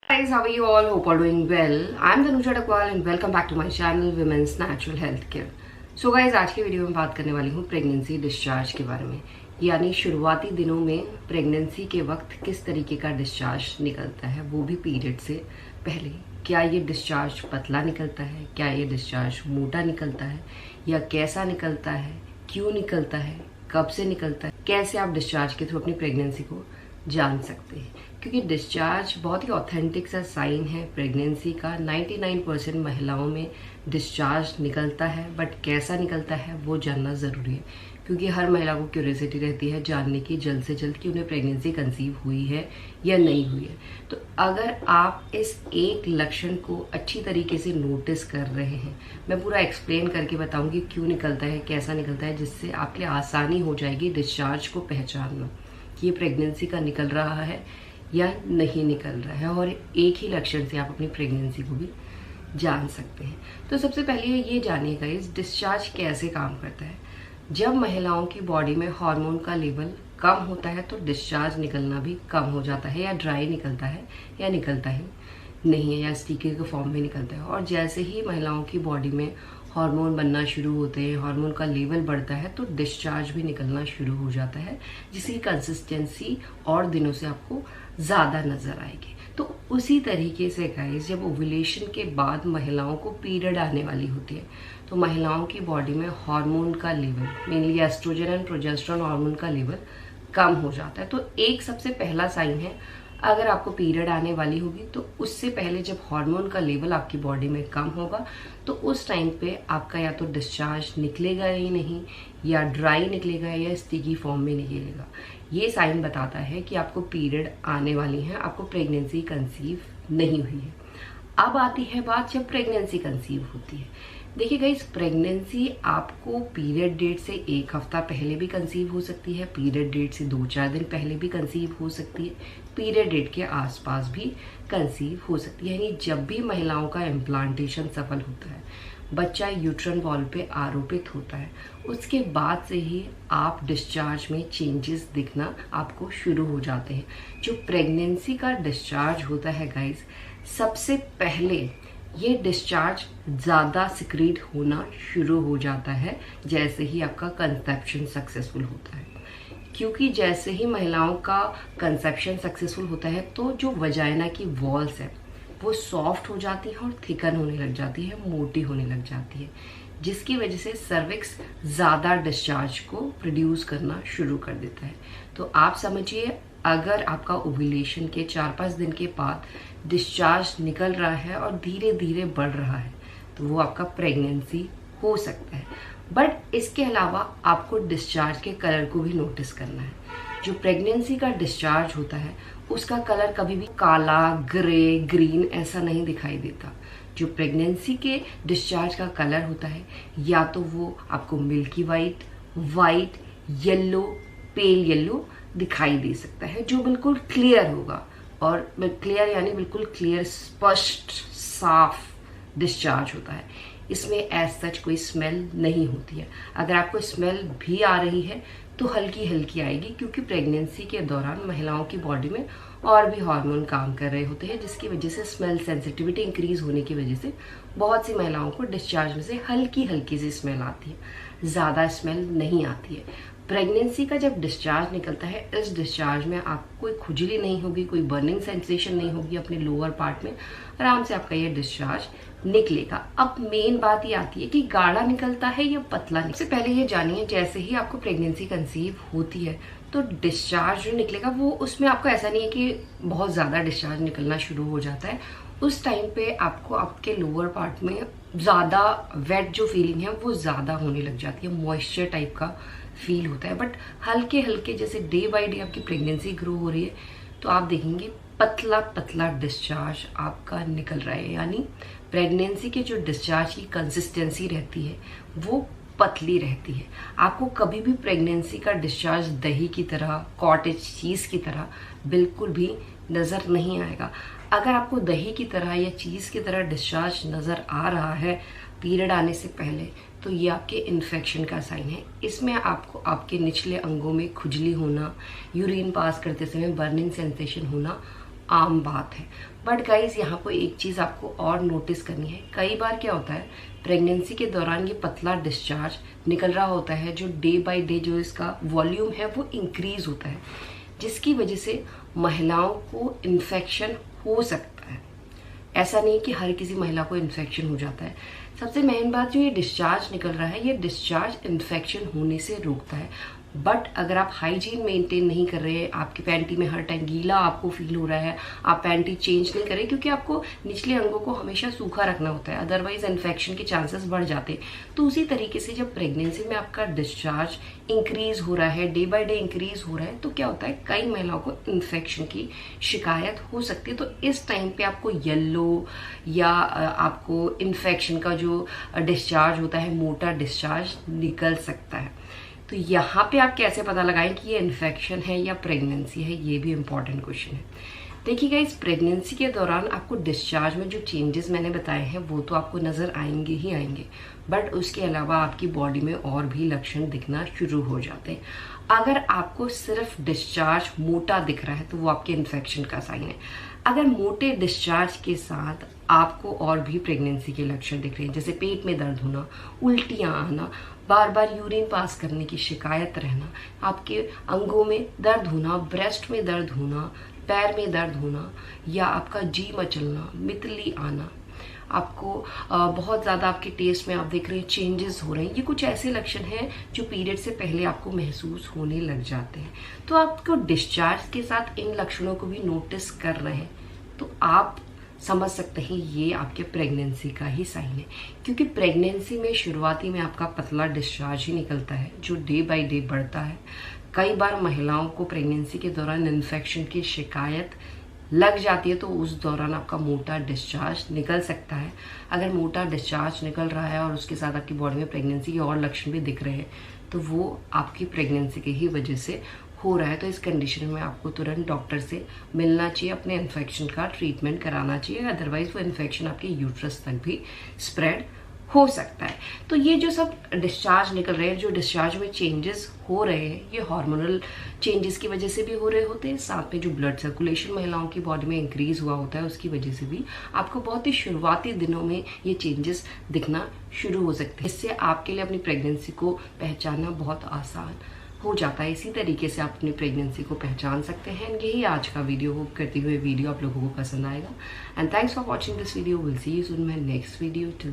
Guys, how are you all? Hope all doing well. I'm Tanuja Dakwal and welcome back to my channel Women's Natural Health Care. So guys, आज की video में बात करने वाली हूँ pregnancy discharge के बारे में, यानी शुरुआती दिनों में प्रेगनेंसी के वक्त किस तरीके का डिस्चार्ज निकलता है, वो भी पीरियड से पहले। क्या ये डिस्चार्ज पतला निकलता है, क्या ये डिस्चार्ज मोटा निकलता है, या कैसा निकलता है, क्यों निकलता है, कब से निकलता है, कैसे आप डिस्चार्ज के थ्रू अपनी प्रेगनेंसी को जान सकते हैं। क्योंकि डिस्चार्ज बहुत ही ऑथेंटिक सा साइन है प्रेगनेंसी का। 99% महिलाओं में डिस्चार्ज निकलता है, बट कैसा निकलता है वो जानना ज़रूरी है, क्योंकि हर महिला को क्यूरियोसिटी रहती है जानने की जल्द से जल्द कि उन्हें प्रेगनेंसी कंसीव हुई है या नहीं हुई है। तो अगर आप इस एक लक्षण को अच्छी तरीके से नोटिस कर रहे हैं, मैं पूरा एक्सप्लेन करके बताऊंगी क्यों निकलता है, कैसा निकलता है, जिससे आपके लिए आसानी हो जाएगी डिस्चार्ज को पहचानना कि ये प्रेगनेंसी का निकल रहा है या नहीं निकल रहा है, और एक ही लक्षण से आप अपनी प्रेगनेंसी को भी जान सकते हैं। तो सबसे पहले ये जानिएगा इस डिस्चार्ज कैसे काम करता है। जब महिलाओं की बॉडी में हार्मोन का लेवल कम होता है तो डिस्चार्ज निकलना भी कम हो जाता है, या ड्राई निकलता है या निकलता ही नहीं है, या स्टिकी के फॉर्म में निकलता है। और जैसे ही महिलाओं की बॉडी में हार्मोन बनना शुरू होते हैं, हार्मोन का लेवल बढ़ता है, तो डिस्चार्ज भी निकलना शुरू हो जाता है, जिसकी कंसिस्टेंसी और दिनों से आपको ज़्यादा नज़र आएगी। तो उसी तरीके से गाइस, जब ओव्यूलेशन के बाद महिलाओं को पीरियड आने वाली होती है, तो महिलाओं की बॉडी में हार्मोन का level, mainly oestrogen and progesterone hormone का लेवल कम हो जाता है। तो एक सबसे पहला साइन है, अगर आपको पीरियड आने वाली होगी तो उससे पहले जब हार्मोन का लेवल आपकी बॉडी में कम होगा, तो उस टाइम पे आपका या तो डिस्चार्ज निकलेगा ही नहीं, या ड्राई निकलेगा, या स्टिकी फॉर्म में निकलेगा। ये साइन बताता है कि आपको पीरियड आने वाली है, आपको प्रेगनेंसी कंसीव नहीं हुई है। अब आती है बात जब प्रेगनेंसी कंसीव होती है। देखिए गाइस, प्रेगनेंसी आपको पीरियड डेट से एक हफ्ता पहले भी कंसीव हो सकती है, पीरियड डेट से 2-4 दिन पहले भी कंसीव हो सकती है, पीरियड डेट के आसपास भी कंसीव हो सकती है। यानी जब भी महिलाओं का इम्प्लांटेशन सफल होता है, बच्चा यूट्रन वॉल पे आरोपित होता है, उसके बाद से ही आप डिस्चार्ज में चेंजेस दिखना आपको शुरू हो जाते हैं। जो प्रेगनेंसी का डिस्चार्ज होता है गाइस, सबसे पहले ये डिस्चार्ज ज़्यादा सिक्रीट होना शुरू हो जाता है जैसे ही आपका कंसेप्शन सक्सेसफुल होता है। क्योंकि जैसे ही महिलाओं का कंसेप्शन सक्सेसफुल होता है, तो जो वजाइना की वॉल्स है वो सॉफ्ट हो जाती है और थिकन होने लग जाती है, मोटी होने लग जाती है, जिसकी वजह से सर्विक्स ज़्यादा डिस्चार्ज को प्रोड्यूस करना शुरू कर देता है। तो आप समझिए, अगर आपका ओव्यूलेशन के 4-5 दिन के बाद डिस्चार्ज निकल रहा है और धीरे धीरे बढ़ रहा है, तो वो आपका प्रेगनेंसी हो सकता है। बट इसके अलावा आपको डिस्चार्ज के कलर को भी नोटिस करना है। जो प्रेगनेंसी का डिस्चार्ज होता है उसका कलर कभी भी काला, ग्रे, ग्रीन ऐसा नहीं दिखाई देता। जो प्रेगनेंसी के डिस्चार्ज का कलर होता है, या तो वो आपको milky white, white, yellow, pale yellow दिखाई दे सकता है, जो बिल्कुल क्लियर होगा। और क्लियर यानी बिल्कुल क्लियर, स्पष्ट, साफ डिस्चार्ज होता है। इसमें एज सच कोई स्मेल नहीं होती है। अगर आपको स्मेल भी आ रही है तो हल्की हल्की आएगी, क्योंकि प्रेगनेंसी के दौरान महिलाओं की बॉडी में और भी हार्मोन काम कर रहे होते हैं, जिसकी वजह से स्मेल सेंसिटिविटी इंक्रीज होने की वजह से बहुत सी महिलाओं को डिस्चार्ज में से हल्की हल्की सी स्मेल आती है, ज़्यादा स्मेल नहीं आती है। प्रेगनेंसी का जब डिस्चार्ज निकलता है, इस डिस्चार्ज में आपको कोई खुजली नहीं होगी, कोई बर्निंग सेंसेशन नहीं होगी अपने लोअर पार्ट में, आराम से आपका ये डिस्चार्ज निकलेगा। अब मेन बात ये आती है कि गाढ़ा निकलता है या पतला। सबसे पहले ये जानिए, जैसे ही आपको प्रेगनेंसी कंसीव होती है तो डिस्चार्ज जो निकलेगा वो, उसमें आपको ऐसा नहीं है कि बहुत ज़्यादा डिस्चार्ज निकलना शुरू हो जाता है। उस टाइम पे आपको आपके लोअर पार्ट में ज़्यादा वेट जो फीलिंग है वो ज़्यादा होने लग जाती है, मॉइस्चर टाइप का फील होता है। बट हल्के हल्के जैसे डे बाय डे आपकी प्रेगनेंसी ग्रो हो रही है, तो आप देखेंगे पतला पतला डिस्चार्ज आपका निकल रहा है। यानी प्रेगनेंसी के जो डिस्चार्ज की कंसिस्टेंसी रहती है वो पतली रहती है। आपको कभी भी प्रेगनेंसी का डिस्चार्ज दही की तरह, कॉटेज चीज़ की तरह बिल्कुल भी नज़र नहीं आएगा। अगर आपको दही की तरह या चीज़ की तरह डिस्चार्ज नज़र आ रहा है पीरियड आने से पहले, तो ये आपके इन्फेक्शन का साइन है। इसमें आपको आपके निचले अंगों में खुजली होना, यूरिन पास करते समय बर्निंग सेंसेशन होना आम बात है। बट गाइज यहाँ पर एक चीज़ आपको और नोटिस करनी है, कई बार क्या होता है प्रेगनेंसी के दौरान ये पतला डिस्चार्ज निकल रहा होता है, जो डे बाय डे जो इसका वॉल्यूम है वो इंक्रीज होता है, जिसकी वजह से महिलाओं को इन्फेक्शन हो सकता है। ऐसा नहीं कि हर किसी महिला को इन्फेक्शन हो जाता है। सबसे मेन बात, जो ये डिस्चार्ज निकल रहा है, ये डिस्चार्ज इन्फेक्शन होने से रोकता है। बट अगर आप हाइजीन मेंटेन नहीं कर रहे हैं, आपकी पैंटी में हर टाइम गीला आपको फील हो रहा है, आप पैंटी चेंज नहीं करें, क्योंकि आपको निचले अंगों को हमेशा सूखा रखना होता है, अदरवाइज इन्फेक्शन के चांसेस बढ़ जाते हैं। तो उसी तरीके से जब प्रेगनेंसी में आपका डिस्चार्ज इंक्रीज हो रहा है, डे बाय डे इंक्रीज हो रहा है, तो क्या होता है कई महिलाओं को इन्फेक्शन की शिकायत हो सकती है। तो इस टाइम पे आपको येलो या आपको इन्फेक्शन का जो डिस्चार्ज होता है, मोटा डिस्चार्ज निकल सकता है। तो यहाँ पे आप कैसे पता लगाएं कि ये इन्फेक्शन है या प्रेगनेंसी है, ये भी इम्पॉर्टेंट क्वेश्चन है। देखिएगा, इस प्रेगनेंसी के दौरान आपको डिस्चार्ज में जो चेंजेस मैंने बताए हैं वो तो आपको नजर आएंगे ही आएंगे, बट उसके अलावा आपकी बॉडी में और भी लक्षण दिखना शुरू हो जाते हैं। अगर आपको सिर्फ डिस्चार्ज मोटा दिख रहा है तो वो आपके इन्फेक्शन का साइन है। अगर मोटे डिस्चार्ज के साथ आपको और भी प्रेगनेंसी के लक्षण दिख रहे हैं, जैसे पेट में दर्द होना, उल्टियां आना, बार बार यूरिन पास करने की शिकायत रहना, आपके अंगों में दर्द होना, ब्रेस्ट में दर्द होना, पैर में दर्द होना, या आपका जी मचलना, मितली आना, आपको बहुत ज़्यादा आपके टेस्ट में आप देख रहे हैं चेंजेस हो रहे हैं, ये कुछ ऐसे लक्षण हैं जो पीरियड से पहले आपको महसूस होने लग जाते हैं। तो आपको डिस्चार्ज के साथ इन लक्षणों को भी नोटिस कर रहे हैं तो आप समझ सकते हैं ये आपके प्रेगनेंसी का ही साइन है, क्योंकि प्रेगनेंसी में शुरुआती में आपका पतला डिस्चार्ज ही निकलता है जो डे बाय डे बढ़ता है। कई बार महिलाओं को प्रेगनेंसी के दौरान इन्फेक्शन की शिकायत लग जाती है, तो उस दौरान आपका मोटा डिस्चार्ज निकल सकता है। अगर मोटा डिस्चार्ज निकल रहा है और उसके साथ आपकी बॉडी में प्रेगनेंसी के और लक्षण भी दिख रहे हैं तो वो आपकी प्रेगनेंसी की ही वजह से हो रहा है। तो इस कंडीशन में आपको तुरंत डॉक्टर से मिलना चाहिए, अपने इन्फेक्शन का ट्रीटमेंट कराना चाहिए, अदरवाइज वो इन्फेक्शन आपके यूट्रस तक भी स्प्रेड हो सकता है। तो ये जो सब डिस्चार्ज निकल रहे हैं, जो डिस्चार्ज में चेंजेस हो रहे हैं, ये हार्मोनल चेंजेस की वजह से भी हो रहे होते हैं, साथ में जो ब्लड सर्कुलेशन महिलाओं की बॉडी में इंक्रीज हुआ होता है उसकी वजह से भी आपको बहुत ही शुरुआती दिनों में ये चेंजेस दिखना शुरू हो सकते हैं। इससे आपके लिए अपनी प्रेगनेंसी को पहचानना बहुत आसान हो जाता है। इसी तरीके से आप अपनी प्रेगनेंसी को पहचान सकते हैं। यही आज का वीडियो, होप करती हुए वीडियो आप लोगों को पसंद आएगा। And thanks for watching this video. Will see you soon my next video. Till